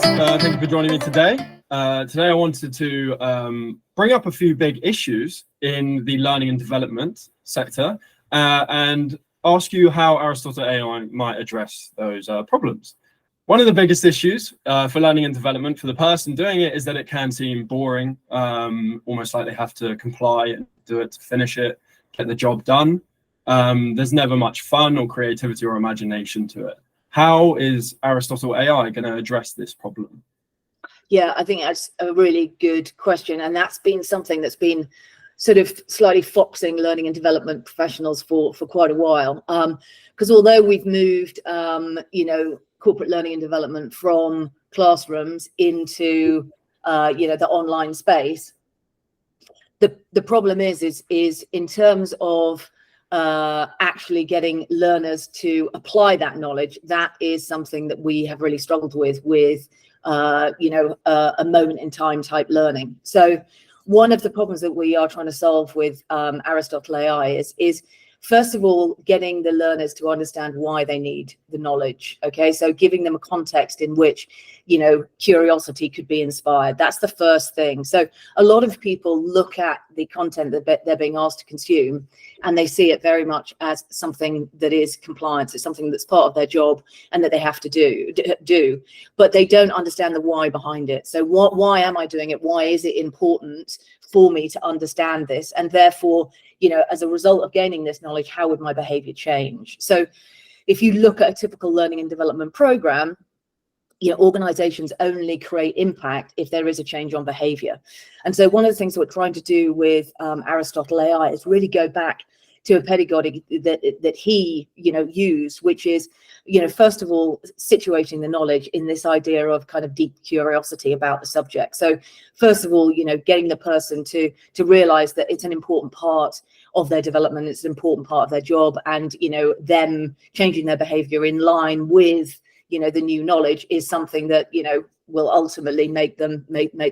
Juliette. Thank you for joining me today. Today I wanted to bring up a few big issues in the learning and development sector and ask you how Aristotle AI might address those problems. One of the biggest issues for learning and development for the person doing it is that it can seem boring, almost like they have to comply and do it to finish it, get the job done. There's never much fun or creativity or imagination to it. How is Aristotle AI going to address this problem? Yeah, I think that's a really good question. And that's been something that's been sort of slightly foxing learning and development professionals for quite a while. Because although we've moved, corporate learning and development from classrooms into, the online space, the problem is in terms of actually getting learners to apply that knowledge. That is something that we have really struggled with a moment in time type learning. So one of the problems that we are trying to solve with Aristotle AI is first of all, getting the learners to understand why they need the knowledge. Okay, so giving them a context in which, curiosity could be inspired. That's the first thing. So a lot of people look at the content that they're being asked to consume, and they see it very much as something that is compliance. It's something that's part of their job and that they have to do, but they don't understand the why behind it. So why am I doing it? Why is it important for me to understand this? And therefore, as a result of gaining this knowledge, how would my behavior change? So if you look at a typical learning and development program, organizations only create impact if there is a change on behavior. And so one of the things that we're trying to do with Aristotle AI is really go back to a pedagogy that he used, which is first of all situating the knowledge in this idea of kind of deep curiosity about the subject. So first of all, getting the person to realize that it's an important part of their development, it's an important part of their job, and them changing their behavior in line with the new knowledge is something that will ultimately make them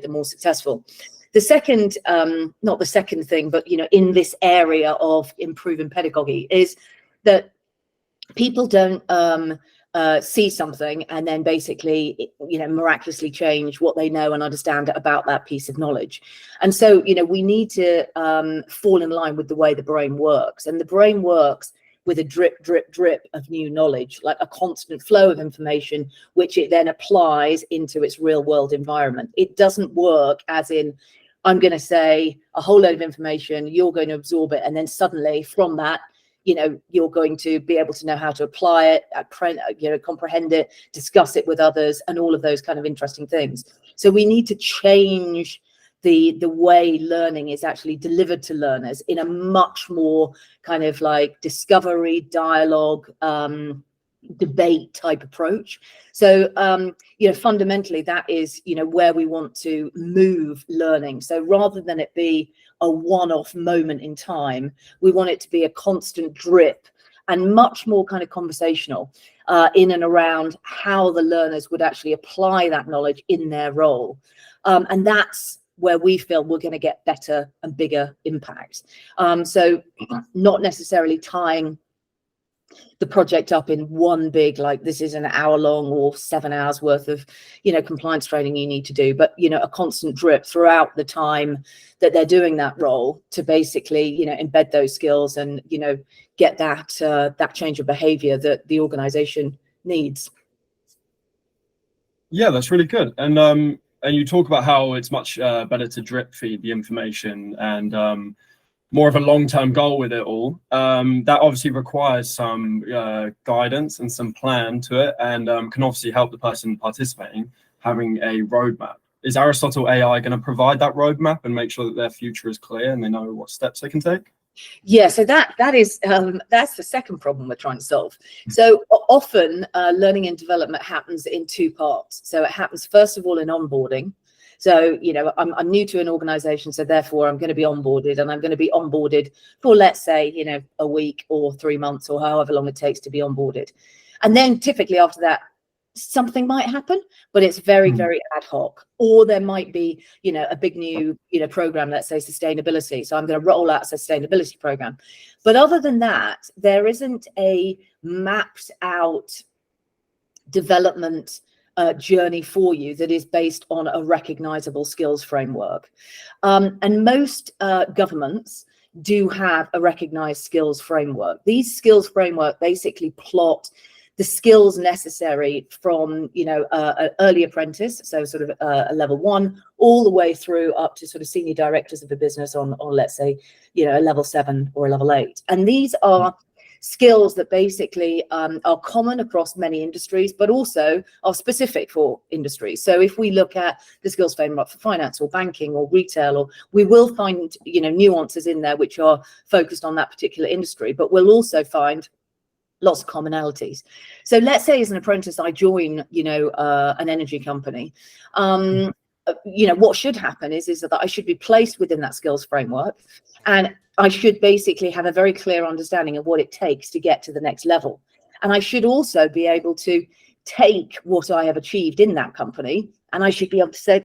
more successful. The second, not the second thing, but in this area of improving pedagogy, is that people don't see something and then basically miraculously change what they know and understand about that piece of knowledge. And so we need to fall in line with the way the brain works, and the brain works with a drip, drip, drip of new knowledge, like a constant flow of information, which it then applies into its real world environment. It doesn't work as in, I'm going to say a whole load of information, you're going to absorb it, and then suddenly from that, you're going to be able to know how to apply it, comprehend it, discuss it with others, and all of those kind of interesting things. So we need to change the way learning is actually delivered to learners in a much more kind of like discovery, dialogue, debate type approach. So fundamentally that is where we want to move learning. So rather than it be a one-off moment in time, we want it to be a constant drip and much more kind of conversational in and around how the learners would actually apply that knowledge in their role. And that's where we feel we're going to get better and bigger impact. So not necessarily tying the project up in one big, like this is an hour long or 7 hours worth of compliance training you need to do, but a constant drip throughout the time that they're doing that role to basically embed those skills and get that change of behavior that the organization needs. Yeah, that's really good. And you talk about how it's much better to drip feed the information and more of a long-term goal with it all. That obviously requires some guidance and some plan to it, and can obviously help the person participating having a roadmap. Is Aristotle AI going to provide that roadmap and make sure that their future is clear and they know what steps they can take? Yeah, so that's the second problem we're trying to solve. So often learning and development happens in two parts. So it happens first of all in onboarding. So I'm new to an organization, so therefore I'm going to be onboarded, and I'm going to be onboarded for, let's say, a week or 3 months or however long it takes to be onboarded. And then typically after that, something might happen, but it's very, very ad hoc. Or there might be, a big new, program, let's say sustainability. So I'm going to roll out a sustainability program. But other than that, there isn't a mapped out development journey for you that is based on a recognizable skills framework. And most governments do have a recognized skills framework. These skills framework basically plot the skills necessary from, you know, an early apprentice, so sort of a level 1, all the way through up to sort of senior directors of a business on let's say, you know, a level 7 or a level 8. And these are skills that basically are common across many industries, but also are specific for industries. So if we look at the skills framework for finance or banking or retail, or we will find, you know, nuances in there which are focused on that particular industry, but we'll also find lots of commonalities. So let's say as an apprentice, I join, you know, an energy company. You know, what should happen is that I should be placed within that skills framework, and I should basically have a very clear understanding of what it takes to get to the next level. And I should also be able to take what I have achieved in that company, and I should be able to say,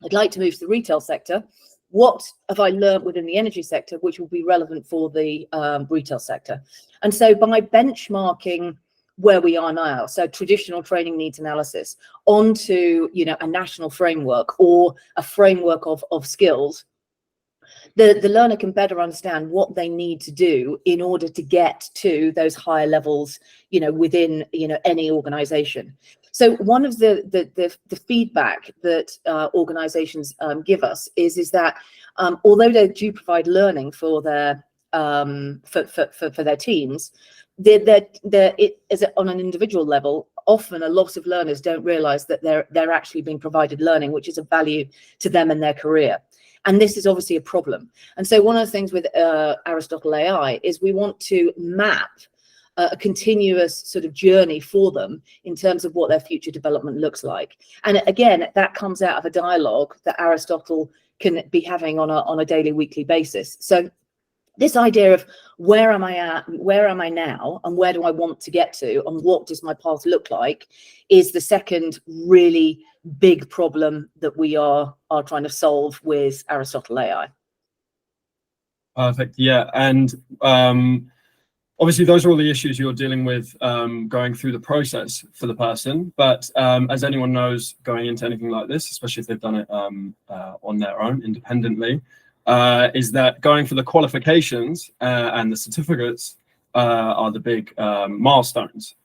I'd like to move to the retail sector. What have I learned within the energy sector which will be relevant for the retail sector? And so by benchmarking where we are now, so traditional training needs analysis onto, you know, a national framework or a framework of skills, the learner can better understand what they need to do in order to get to those higher levels, you know, within, you know, any organization. So one of the feedback that organizations give us is that although they do provide learning for their for their teams, it is on an individual level. Often a lot of learners don't realize that they're actually being provided learning which is of value to them and their career. And this is obviously a problem. And so one of the things with Aristotle AI is we want to map a continuous sort of journey for them in terms of what their future development looks like. And again, that comes out of a dialogue that Aristotle can be having on a daily, weekly basis. So this idea of where am I at, where am I now, and where do I want to get to, and what does my path look like, is the second really big problem that we are trying to solve with Aristotle AI. Perfect. Yeah, and obviously those are all the issues you're dealing with going through the process for the person. But as anyone knows, going into anything like this, especially if they've done it on their own independently, is that going for the qualifications and the certificates are the big milestones.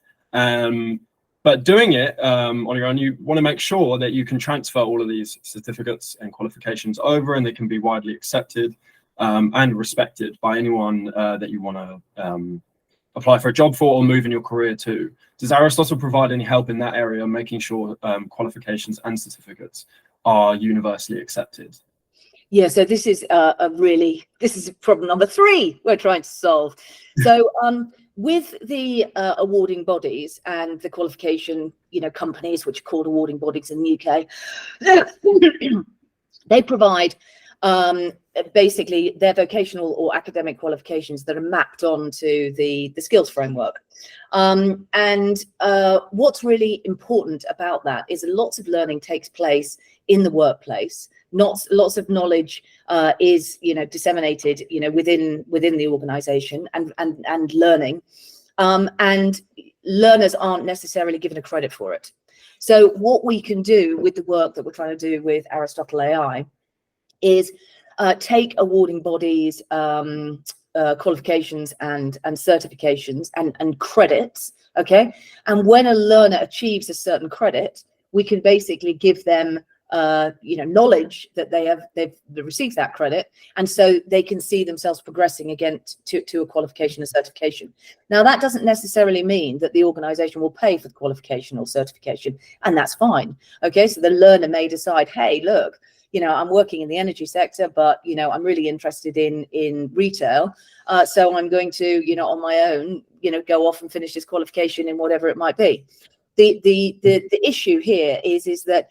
But doing it on your own, you want to make sure that you can transfer all of these certificates and qualifications over, and they can be widely accepted and respected by anyone that you want to apply for a job for or move in your career to. Does Aristotle provide any help in that area, making sure qualifications and certificates are universally accepted? Yeah, so this is this is problem number 3 we're trying to solve. So with the awarding bodies and the qualification, you know, companies, which are called awarding bodies in the UK, they provide basically their vocational or academic qualifications that are mapped onto the skills framework. And what's really important about that is lots of learning takes place in the workplace. Not lots of knowledge is, you know, disseminated, you know, within the organization and learning, and learners aren't necessarily given a credit for it. So what we can do with the work that we're trying to do with Aristotle AI is take awarding bodies qualifications and certifications and credits, okay, and when a learner achieves a certain credit, we can basically give them you know, knowledge that they've received that credit, and so they can see themselves progressing again to a qualification or certification. Now that doesn't necessarily mean that the organization will pay for the qualification or certification, and that's fine, okay. So the learner may decide, hey, look, you know, I'm working in the energy sector, but, you know, I'm really interested in retail. So I'm going to, you know, on my own, you know, go off and finish this qualification in whatever it might be. The issue here is that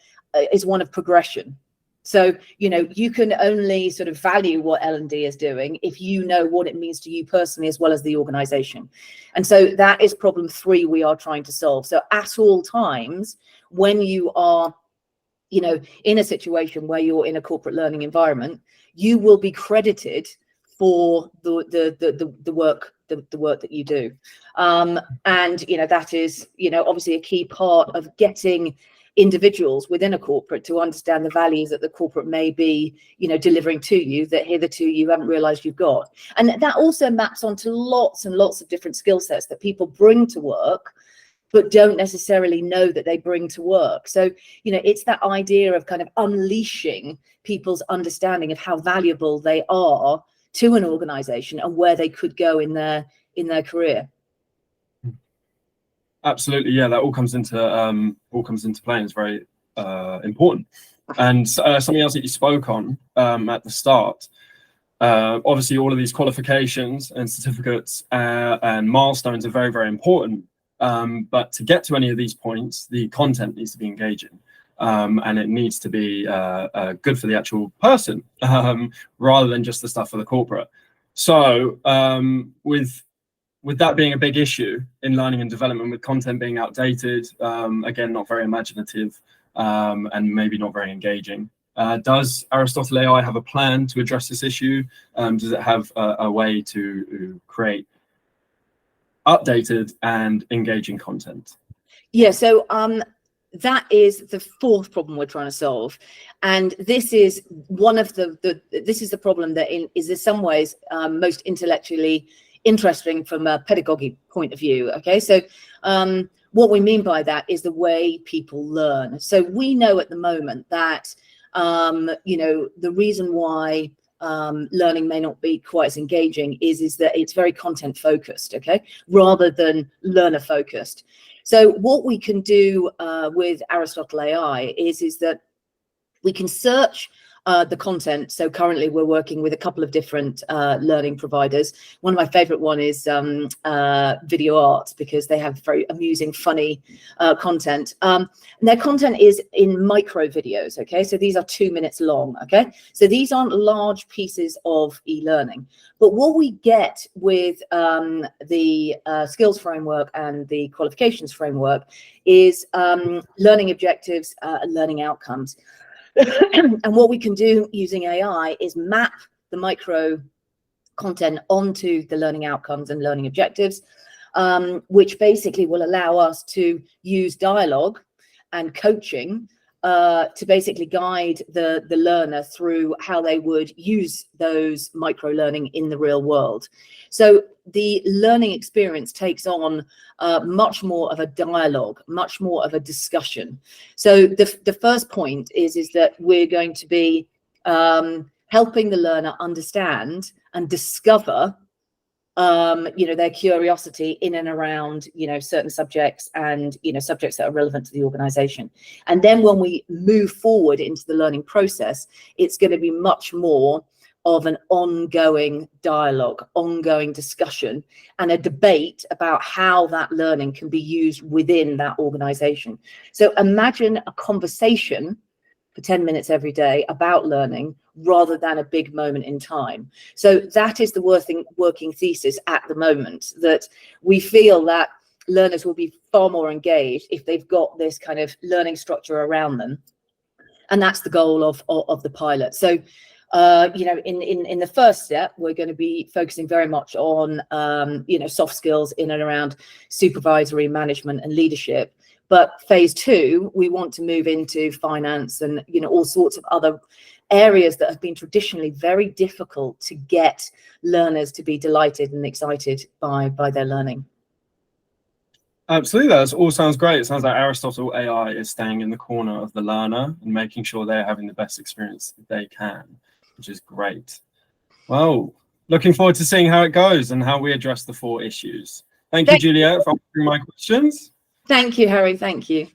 is one of progression. So, you know, you can only sort of value what L&D is doing if you know what it means to you personally as well as the organization. And so that is problem 3 we are trying to solve. So at all times, when you are, you know, in a situation where you're in a corporate learning environment, you will be credited for the work that you do. And, you know, that is, you know, obviously a key part of getting individuals within a corporate to understand the values that the corporate may be, delivering to you that hitherto you haven't realized you've got. And that also maps onto lots and lots of different skill sets that people bring to work, but don't necessarily know that they bring to work. So, it's that idea of kind of unleashing people's understanding of how valuable they are to an organization and where they could go in their career. Absolutely, yeah, that all comes into play and is very important. And something else that you spoke on at the start, obviously all of these qualifications and certificates and milestones are very, very important. But to get to any of these points, the content needs to be engaging, and it needs to be good for the actual person, rather than just the stuff for the corporate. So with that being a big issue in learning and development, with content being outdated, again, not very imaginative, and maybe not very engaging, does Aristotle AI have a plan to address this issue? Does it have a way to create updated and engaging content? Yeah, so that is the fourth problem we're trying to solve, and this is one of this is the problem that is in some ways most intellectually interesting from a pedagogy point of view. Okay, so what we mean by that is the way people learn. So we know at the moment that the reason why learning may not be quite as engaging is that it's very content focused, okay, rather than learner focused. So what we can do with Aristotle AI is that we can search the content. So currently we're working with a couple of different learning providers. One of my favorite one is Video Art, because they have very amusing, funny content. And their content is in micro videos, okay? So these are 2 minutes long, okay? So these aren't large pieces of e-learning. But what we get with the skills framework and the qualifications framework is learning objectives and learning outcomes. And what we can do using AI is map the micro content onto the learning outcomes and learning objectives, which basically will allow us to use dialogue and coaching to basically guide the learner through how they would use those micro learning in the real world. So the learning experience takes on much more of a dialogue, much more of a discussion. So the first point is that we're going to be helping the learner understand and discover their curiosity in and around certain subjects and subjects that are relevant to the organization. And then when we move forward into the learning process, it's going to be much more of an ongoing dialogue, ongoing discussion, and a debate about how that learning can be used within that organization. So imagine a conversation for 10 minutes every day about learning rather than a big moment in time. So that is the working thesis at the moment, that we feel that learners will be far more engaged if they've got this kind of learning structure around them. And that's the goal of the pilot. So in the first step, we're going to be focusing very much on soft skills in and around supervisory, management and leadership. But phase 2, we want to move into finance and all sorts of other areas that have been traditionally very difficult to get learners to be delighted and excited by their learning. Absolutely, that all sounds great. It sounds like Aristotle AI is staying in the corner of the learner and making sure they're having the best experience that they can, which is great. Well, looking forward to seeing how it goes and how we address the 4 issues. Thank you, Juliette, for answering my questions. Thank you, Harry. Thank you.